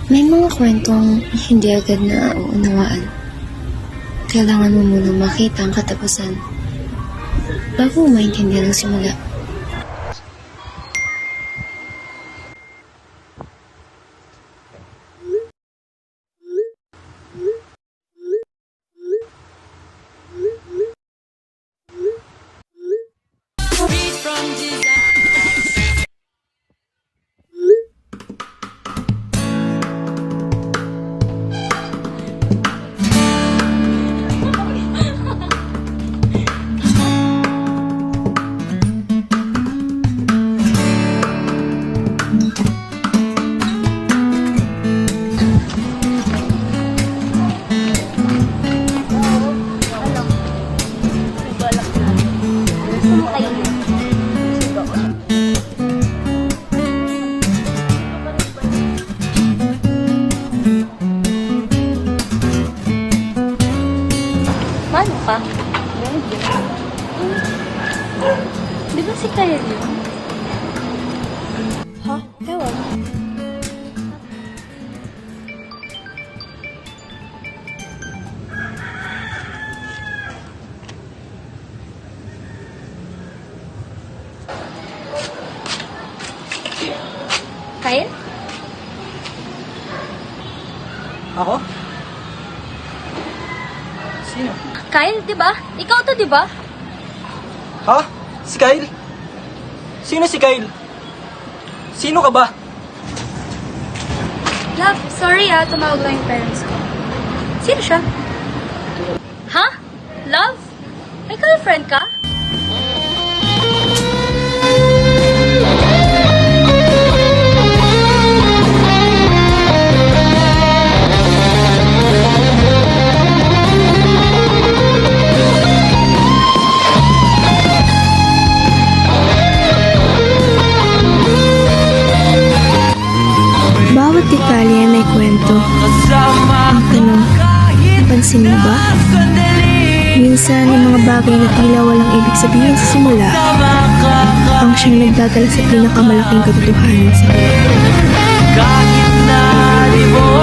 May mga kwentong hindi agad na uunawaan. Kailangan mo munang makita ang katapusan bago mo maintindihan ang simula. Paano ka? Di ba si Kyle yun? Ha? Ewan. Kyle? Ako? Sino? Kyle, di ba? Ikaw to, di ba? Ha? Si Kyle? Sino si Kyle? Sino ka ba? Love, sorry tumawag lang yung parents ko. Sino siya? Ha? Love? May girlfriend ka? Bawat detalye ay may kwento. Ang tanong, napansin mo ba? Minsan, yung mga bagay na tila walang ibig sabihin sa simula, ang siyang nagdadala sa pinakamalaking katotohanan sa buhay. Kahit na di mo